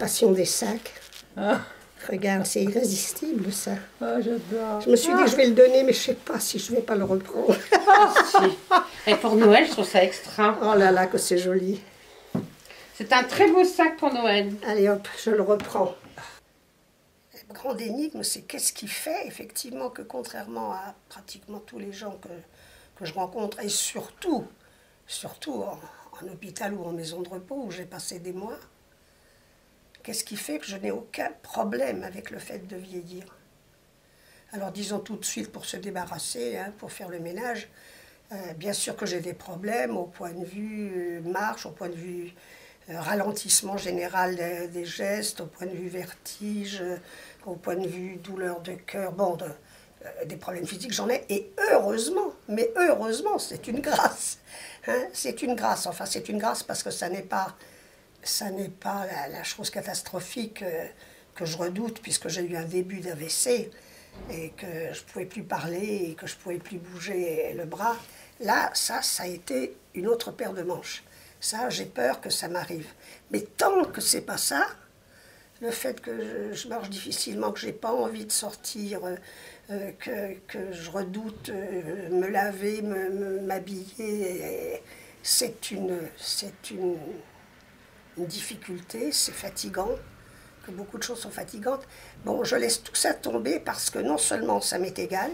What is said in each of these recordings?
passion des sacs. Ah, Regarde, c'est irrésistible ça. ah, j'adore. Je me suis dit que je vais le donner, mais je sais pas si je vais pas le reprendre. Si. Et pour Noël, je trouve ça extra. Oh là là, que c'est joli. C'est un très beau sac pour Noël. Allez hop, je le reprends. La grande énigme, c'est qu'est-ce qui fait effectivement que contrairement à pratiquement tous les gens que je rencontre, et surtout en hôpital ou en maison de repos où j'ai passé des mois, qu'est-ce qui fait que je n'ai aucun problème avec le fait de vieillir? Alors disons tout de suite pour se débarrasser, hein, pour faire le ménage, bien sûr que j'ai des problèmes au point de vue marche, au point de vue ralentissement général des gestes, au point de vue vertige, au point de vue douleur de cœur, bon, des problèmes physiques j'en ai, et heureusement, mais heureusement, c'est une grâce. Hein, c'est une grâce, enfin c'est une grâce parce que ça n'est pas la chose catastrophique que je redoute, puisque j'ai eu un début d'AVC et que je ne pouvais plus parler et que je ne pouvais plus bouger le bras. Là, ça a été une autre paire de manches. Ça, j'ai peur que ça m'arrive. Mais tant que c'est pas ça, le fait que je marche difficilement, que j'ai pas envie de sortir, que je redoute me laver, m'habiller, c'est une difficulté, c'est fatigant, que beaucoup de choses sont fatigantes. Bon, je laisse tout ça tomber parce que non seulement ça m'est égal,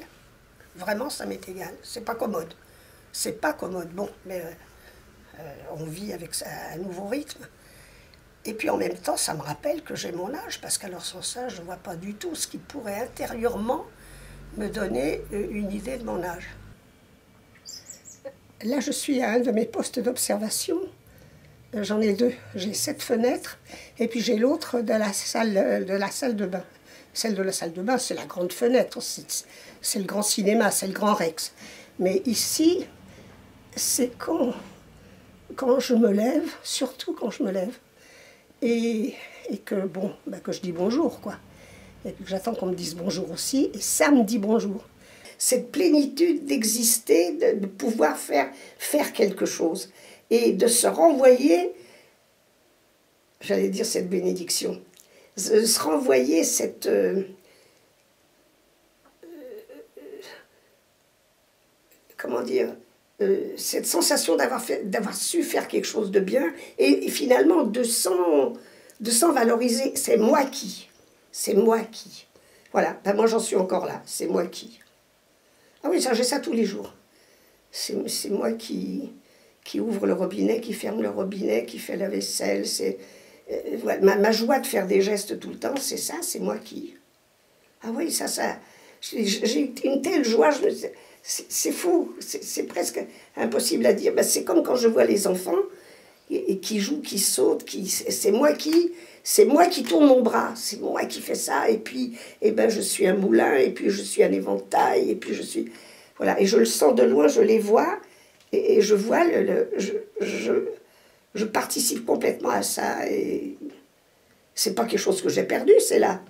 vraiment ça m'est égal, c'est pas commode. C'est pas commode, bon, mais on vit avec un nouveau rythme. Et puis en même temps, ça me rappelle que j'ai mon âge, parce qu'alors sans ça, je ne vois pas du tout ce qui pourrait intérieurement me donner une idée de mon âge. Là, je suis à un de mes postes d'observation. J'en ai deux. J'ai cette fenêtre, et puis j'ai l'autre de la salle de bain. Celle de la salle de bain, c'est la grande fenêtre, c'est le grand cinéma, c'est le grand Rex. Mais ici, c'est quand je me lève, surtout quand je me lève, et que, bon, que je dis bonjour, quoi. Et puis j'attends qu'on me dise bonjour aussi, et ça me dit bonjour. Cette plénitude d'exister, de pouvoir faire quelque chose, et de se renvoyer, j'allais dire cette bénédiction, de se renvoyer cette... comment dire, cette sensation d'avoir su faire quelque chose de bien, et finalement de s'en valoriser. C'est moi qui. Voilà, moi j'en suis encore là, c'est moi qui. Ah oui, j'ai ça tous les jours. C'est moi qui ouvre le robinet, qui ferme le robinet, qui fait la vaisselle. Voilà, ma joie de faire des gestes tout le temps, c'est ça, c'est moi qui. Ah oui, ça j'ai une telle joie, c'est fou, c'est presque impossible à dire. Ben, c'est comme quand je vois les enfants et qui jouent, qui sautent, c'est moi qui tourne mon bras, c'est moi qui fais ça, et puis je suis un moulin, et puis je suis un éventail, et puis je suis... Voilà, et je le sens de loin, je les vois, et je vois, je participe complètement à ça, et c'est pas quelque chose que j'ai perdu, c'est là.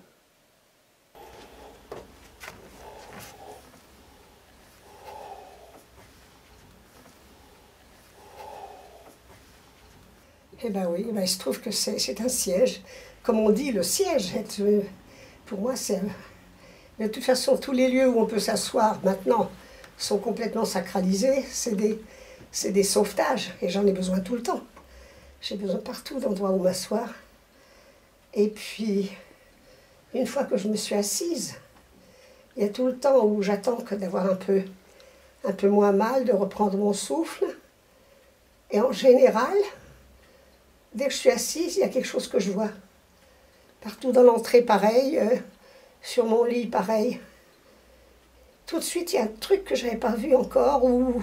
Eh bien oui, il se trouve que c'est un siège. Comme on dit, le siège, pour moi, c'est... De toute façon, tous les lieux où on peut s'asseoir maintenant sont complètement sacralisés. C'est des sauvetages, et j'en ai besoin tout le temps. J'ai besoin partout d'endroits où m'asseoir. Et puis, une fois que je me suis assise, il y a tout le temps où j'attends que d'avoir un peu moins mal, de reprendre mon souffle. Et en général... Dès que je suis assise, il y a quelque chose que je vois. Partout dans l'entrée, pareil. Sur mon lit, pareil. Tout de suite, il y a un truc que je n'avais pas vu encore ou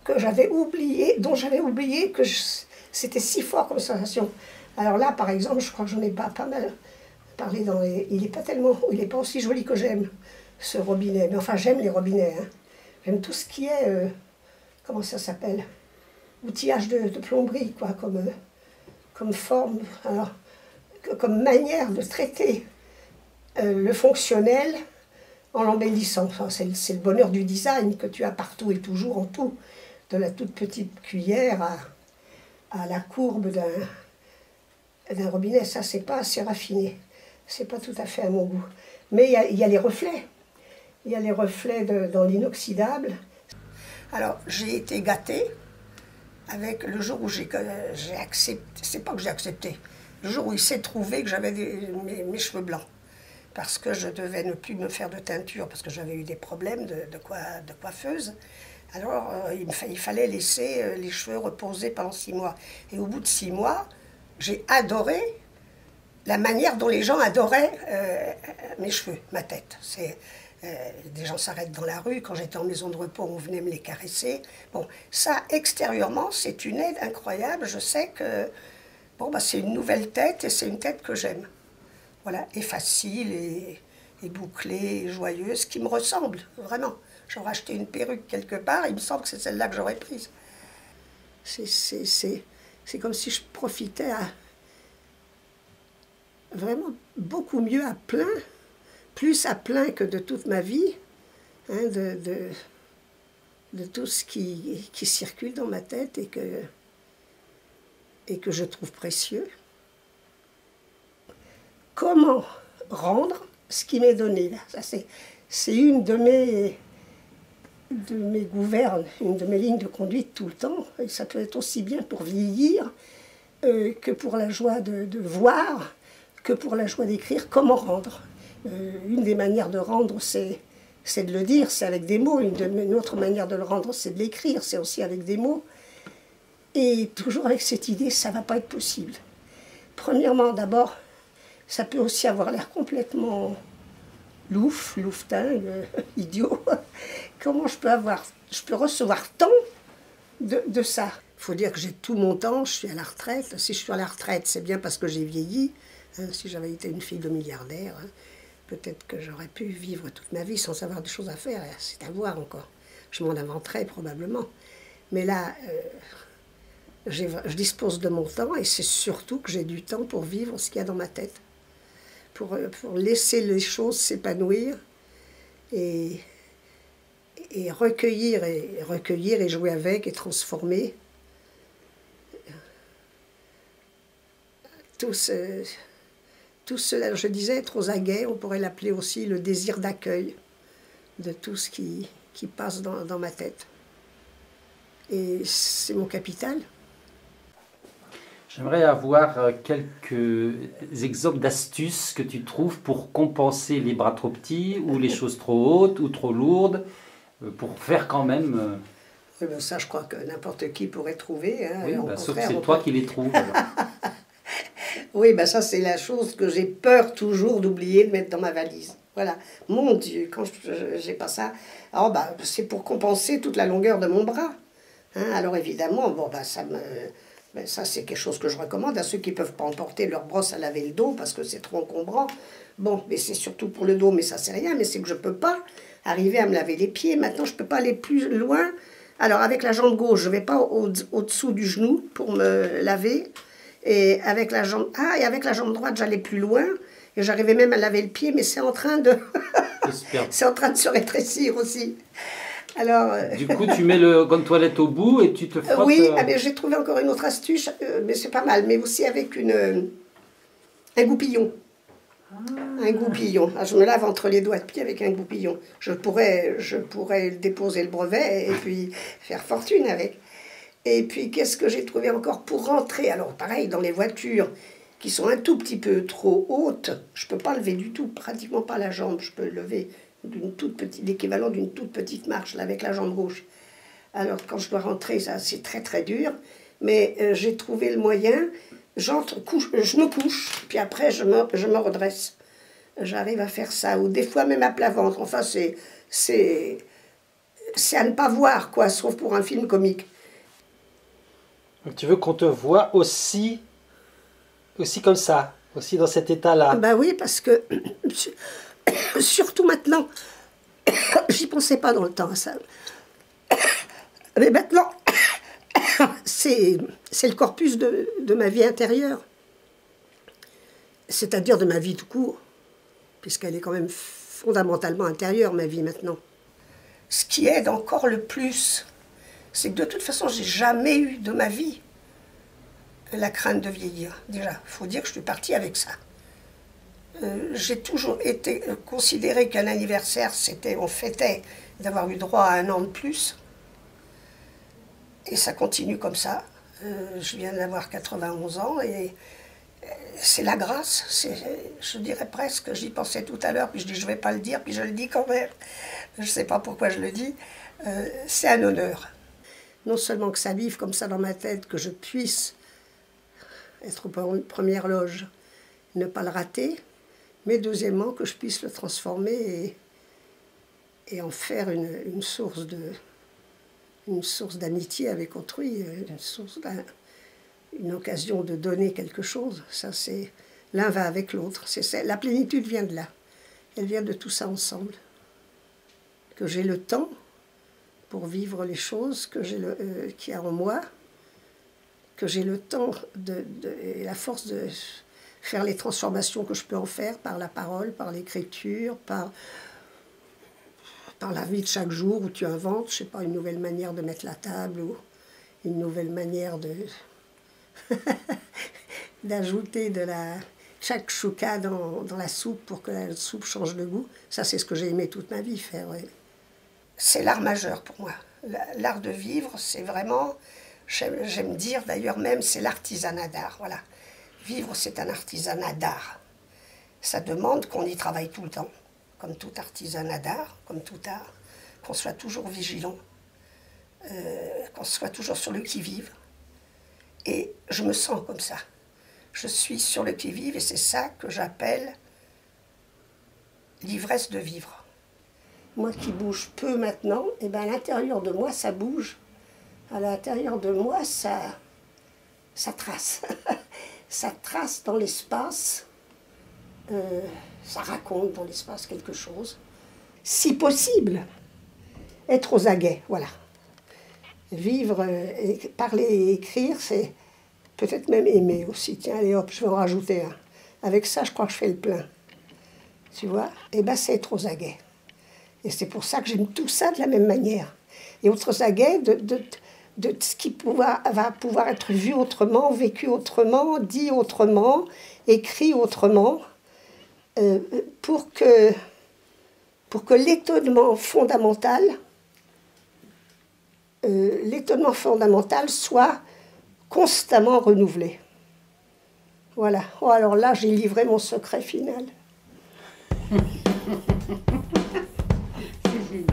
que j'avais oublié, dont j'avais oublié que c'était si fort comme sensation. Alors là, par exemple, je crois que j'en ai pas mal parlé dans les... Il n'est pas aussi joli que j'aime, ce robinet. Mais enfin, j'aime les robinets. Hein. J'aime tout ce qui est... comment ça s'appelle ? Outillage de plomberie, quoi, comme forme, alors, comme manière de traiter le fonctionnel en l'embellissant. Enfin, c'est le bonheur du design que tu as partout et toujours en tout, de la toute petite cuillère à la courbe d'un robinet. Ça, c'est pas assez raffiné. C'est pas tout à fait à mon goût. Mais il y a les reflets. Il y a les reflets dans l'inoxydable. Alors, j'ai été gâtée avec le jour où j'ai accepté, c'est pas que j'ai accepté, le jour où il s'est trouvé que j'avais mes cheveux blancs. Parce que je devais ne plus me faire de teinture, parce que j'avais eu des problèmes de coiffeuse. Alors, il fallait laisser les cheveux reposer pendant 6 mois. Et au bout de 6 mois, j'ai adoré la manière dont les gens adoraient mes cheveux, ma tête. Des gens s'arrêtent dans la rue. Quand j'étais en maison de repos, on venait me les caresser. Bon, ça, extérieurement, c'est une aide incroyable. Je sais que bon, bah, c'est une nouvelle tête et c'est une tête que j'aime. Voilà, et facile, et bouclée, et joyeuse, qui me ressemble, vraiment. J'aurais acheté une perruque quelque part, il me semble que c'est celle-là que j'aurais prise. C'est comme si je profitais vraiment beaucoup mieux à plein, plus à plein que de toute ma vie, hein, de tout ce qui circule dans ma tête et que je trouve précieux. Comment rendre ce qui m'est donné là? C'est une de mes gouvernes, une de mes lignes de conduite tout le temps. Et ça peut être aussi bien pour vieillir que pour la joie de voir, que pour la joie d'écrire. Comment rendre? Une des manières de rendre, c'est de le dire, c'est avec des mots. Une autre manière de le rendre, c'est de l'écrire, c'est aussi avec des mots. Et toujours avec cette idée, ça ne va pas être possible. Premièrement, d'abord, ça peut aussi avoir l'air complètement louvetin, idiot. Comment je peux recevoir tant de ça? Il faut dire que j'ai tout mon temps, je suis à la retraite. Si je suis à la retraite, c'est bien parce que j'ai vieilli. Hein, si j'avais été une fille de milliardaire, hein, peut-être que j'aurais pu vivre toute ma vie sans avoir de choses à faire. C'est à voir encore. Je m'en inventerais probablement. Mais là, je dispose de mon temps et c'est surtout que j'ai du temps pour vivre ce qu'il y a dans ma tête. Pour laisser les choses s'épanouir et recueillir et jouer avec et transformer. Tout cela, je disais, être aux aguets, on pourrait l'appeler aussi le désir d'accueil de tout ce qui passe dans ma tête. Et c'est mon capital. J'aimerais avoir quelques exemples d'astuces que tu trouves pour compenser les bras trop petits ou les choses trop hautes ou trop lourdes, pour faire quand même... Oui, ben ça, je crois que n'importe qui pourrait trouver. Hein, oui, ben, sauf que c'est toi qui les trouves. Oui, ben ça, c'est la chose que j'ai peur toujours d'oublier de mettre dans ma valise. Voilà. Mon Dieu, quand j'ai pas ça, alors, ben, c'est pour compenser toute la longueur de mon bras. Hein, alors évidemment, bon, ben, ça, c'est quelque chose que je recommande à ceux qui ne peuvent pas emporter leur brosse à laver le dos parce que c'est trop encombrant. Bon, mais c'est surtout pour le dos, mais ça, c'est rien. Mais c'est que je ne peux pas arriver à me laver les pieds. Maintenant, je ne peux pas aller plus loin. Alors, avec la jambe gauche, je ne vais pas au-dessous du genou pour me laver. Et avec la jambe droite, j'allais plus loin. Et j'arrivais même à laver le pied, mais c'est en train de... c'est en train de se rétrécir aussi. Alors, du coup, tu mets le gant de toilette au bout et tu te frottes... Oui, mais j'ai trouvé encore une autre astuce, mais c'est pas mal, mais aussi avec un goupillon. Un goupillon. Alors, je me lave entre les doigts de pied avec un goupillon. Je pourrais déposer le brevet et puis faire fortune avec. Et puis, qu'est-ce que j'ai trouvé encore pour rentrer? Alors, pareil, dans les voitures qui sont un tout petit peu trop hautes, je ne peux pas lever du tout, pratiquement pas la jambe. Je peux lever l'équivalent d'une toute petite marche là, avec la jambe gauche. Alors quand je dois rentrer, ça c'est très très dur, mais j'ai trouvé le moyen, je me couche, puis après je me redresse. J'arrive à faire ça, ou des fois même à plat ventre. Enfin c'est à ne pas voir, quoi, sauf pour un film comique. Donc tu veux qu'on te voit aussi comme ça, aussi dans cet état-là? Ben oui, parce que surtout maintenant, j'y pensais pas dans le temps, ça. Mais maintenant, c'est le corpus de ma vie intérieure. C'est-à-dire de ma vie tout court, puisqu'elle est quand même fondamentalement intérieure, ma vie maintenant. Ce qui aide encore le plus, c'est que de toute façon, j'ai jamais eu de ma vie la crainte de vieillir. Déjà, il faut dire que je suis partie avec ça. J'ai toujours été considéré qu'un anniversaire, c'était, on fêtait d'avoir eu droit à 1 an de plus. Et ça continue comme ça. Je viens d'avoir 91 ans et c'est la grâce. Je dirais presque, j'y pensais tout à l'heure, puis je dis je ne vais pas le dire, puis je le dis quand même. Je ne sais pas pourquoi je le dis. C'est un honneur. Non seulement que ça vive comme ça dans ma tête, que je puisse être en première loge, ne pas le rater, mais deuxièmement que je puisse le transformer et en faire une source d'amitié avec autrui, une occasion de donner quelque chose. Ça, c'est l'un va avec l'autre. La plénitude vient de là. Elle vient de tout ça ensemble. Que j'ai le temps pour vivre les choses qu'il y a en moi, que j'ai le temps et la force de faire les transformations que je peux en faire par la parole, par l'écriture, par la vie de chaque jour où tu inventes, je sais pas, une nouvelle manière de mettre la table ou une nouvelle manière d'ajouter chaque chouka dans la soupe pour que la soupe change de goût. Ça, c'est ce que j'ai aimé toute ma vie faire. Ouais. C'est l'art majeur pour moi. L'art de vivre, c'est vraiment, j'aime dire d'ailleurs même, c'est l'artisanat d'art. Voilà. Vivre, c'est un artisanat d'art. Ça demande qu'on y travaille tout le temps, comme tout artisanat d'art, comme tout art, qu'on soit toujours vigilant, qu'on soit toujours sur le qui-vive. Et je me sens comme ça. Je suis sur le qui-vive et c'est ça que j'appelle l'ivresse de vivre. Moi qui bouge peu maintenant, et ben à l'intérieur de moi, ça bouge. À l'intérieur de moi, ça trace. Ça trace dans l'espace. Ça raconte dans l'espace quelque chose. Si possible, être aux aguets, voilà. Vivre, parler et écrire, c'est peut-être même aimer aussi. Tiens, allez hop, je vais en rajouter un. Avec ça, je crois que je fais le plein. Tu vois? Et ben c'est être aux aguets. Et c'est pour ça que j'aime tout ça de la même manière. Et aux aguets de ce qui va pouvoir être vu autrement, vécu autrement, dit autrement, écrit autrement, pour que l'étonnement fondamental soit constamment renouvelé. Voilà. Oh, alors là, j'ai livré mon secret final. C'est génial.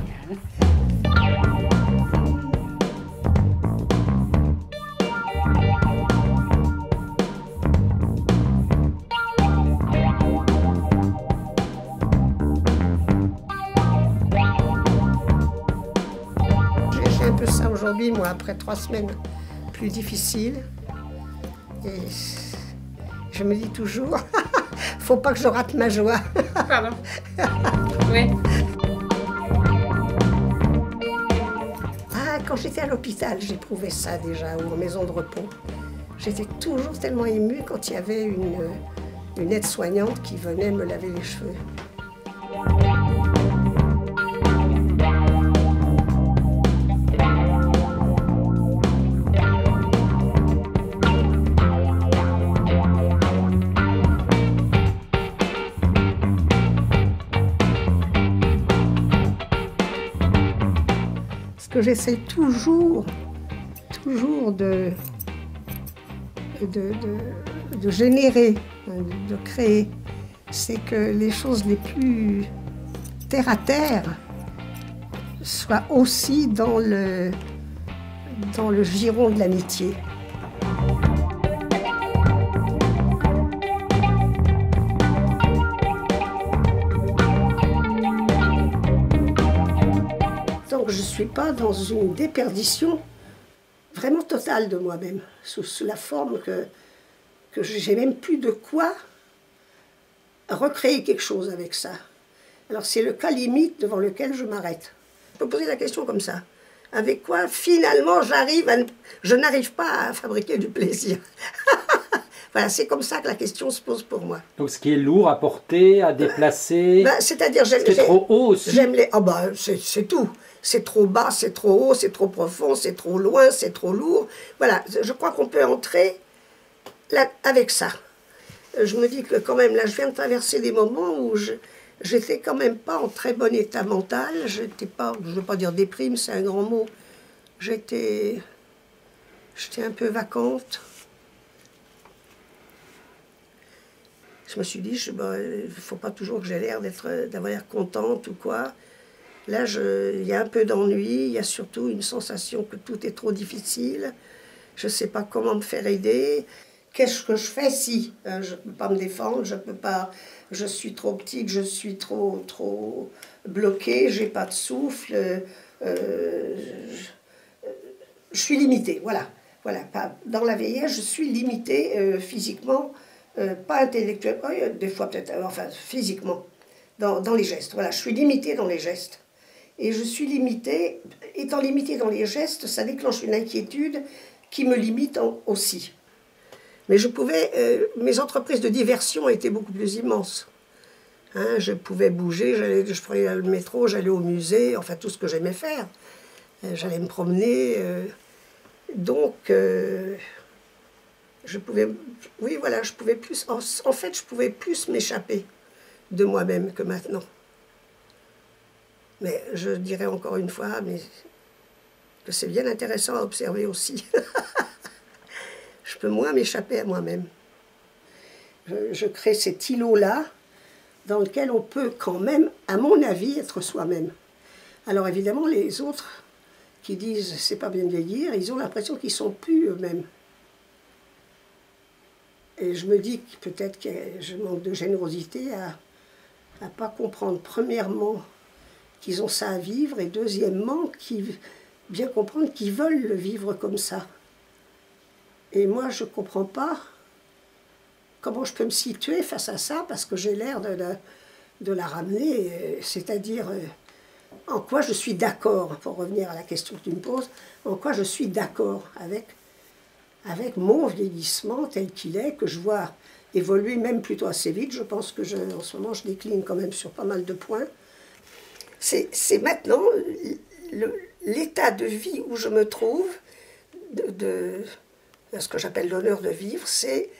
J'ai un peu ça aujourd'hui, moi, après 3 semaines plus difficiles. Et je me dis toujours, faut pas que je rate ma joie. Pardon. Oui. Ah, quand j'étais à l'hôpital, j'éprouvais ça déjà, ou en maison de repos. J'étais toujours tellement émue quand il y avait une aide-soignante qui venait me laver les cheveux. Ce que j'essaie toujours de générer, de créer, c'est que les choses les plus terre à terre soient aussi dans le giron de l'amitié. Donc je ne suis pas dans une déperdition vraiment totale de moi-même, sous la forme que j'ai même plus de quoi recréer quelque chose avec ça. Alors c'est le cas limite devant lequel je m'arrête. Je peux poser la question comme ça. Avec quoi finalement je n'arrive pas à fabriquer du plaisir. Voilà, c'est comme ça que la question se pose pour moi. Donc ce qui est lourd à porter, à déplacer, c'est-à-dire c'est trop haut aussi. J'aime les... Ah bah, c'est tout. C'est trop bas, c'est trop haut, c'est trop profond, c'est trop loin, c'est trop lourd. Voilà, je crois qu'on peut entrer là, avec ça, je me dis que quand même, là, je viens de traverser des moments où j'étais quand même pas en très bon état mental. J'étais pas, je ne veux pas dire déprime, c'est un grand mot. J'étais un peu vacante. Je me suis dit, il ne faut pas toujours que j'ai l'air d'avoir l'air contente ou quoi. Là, il y a un peu d'ennui, il y a surtout une sensation que tout est trop difficile. Je ne sais pas comment me faire aider. Qu'est-ce que je fais si je ne peux pas me défendre, je peux pas, je suis trop petite, je suis trop bloquée, j'ai pas de souffle, je suis limitée, voilà. Dans la vieillesse, je suis limitée physiquement, pas intellectuellement, des fois peut-être, enfin physiquement, dans les gestes. Voilà, je suis limitée dans les gestes. Et je suis limitée, étant limitée dans les gestes, ça déclenche une inquiétude qui me limite aussi. Mais mes entreprises de diversion étaient beaucoup plus immenses. Hein, je pouvais bouger, je prenais le métro, j'allais au musée, enfin tout ce que j'aimais faire. J'allais me promener. Donc, je pouvais plus. En fait, je pouvais plus m'échapper de moi-même que maintenant. Mais je dirais encore une fois, que c'est bien intéressant à observer aussi. Je peux moins m'échapper à moi-même. Je crée cet îlot-là, dans lequel on peut quand même, à mon avis, être soi-même. Alors évidemment, les autres qui disent « c'est pas bien de vieillir », ils ont l'impression qu'ils sont plus eux-mêmes. Et je me dis que peut-être que je manque de générosité à ne pas comprendre, premièrement, qu'ils ont ça à vivre, et deuxièmement, bien comprendre qu'ils veulent le vivre comme ça. Et moi, je ne comprends pas comment je peux me situer face à ça, parce que j'ai l'air de la ramener, c'est-à-dire en quoi je suis d'accord, pour revenir à la question que tu me poses, en quoi je suis d'accord avec mon vieillissement tel qu'il est, que je vois évoluer même plutôt assez vite. Je pense que en ce moment, je décline quand même sur pas mal de points. C'est maintenant l'état de vie où je me trouve, ce que j'appelle l'honneur de vivre, c'est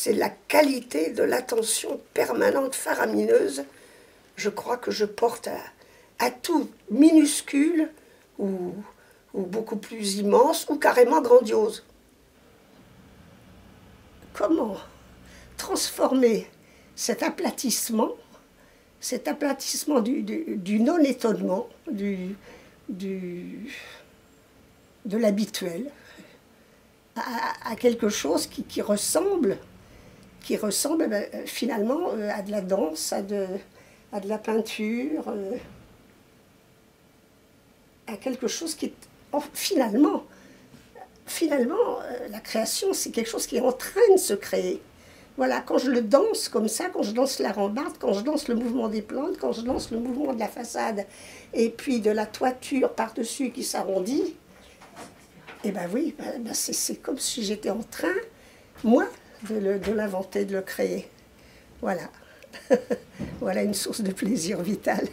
la qualité de l'attention permanente, faramineuse, je crois que je porte à tout minuscule ou beaucoup plus immense ou carrément grandiose. Comment transformer cet aplatissement du non-étonnement, de l'habituel, à quelque chose qui ressemble finalement à de la danse, à de la peinture, à quelque chose qui est finalement, la création, c'est quelque chose qui est en train de se créer. Voilà, quand je le danse comme ça, quand je danse la rambarde, quand je danse le mouvement des plantes, quand je danse le mouvement de la façade, et puis de la toiture par-dessus qui s'arrondit, eh bien oui, c'est comme si j'étais en train, moi, de l'inventer, de le créer. Voilà. Voilà une source de plaisir vital.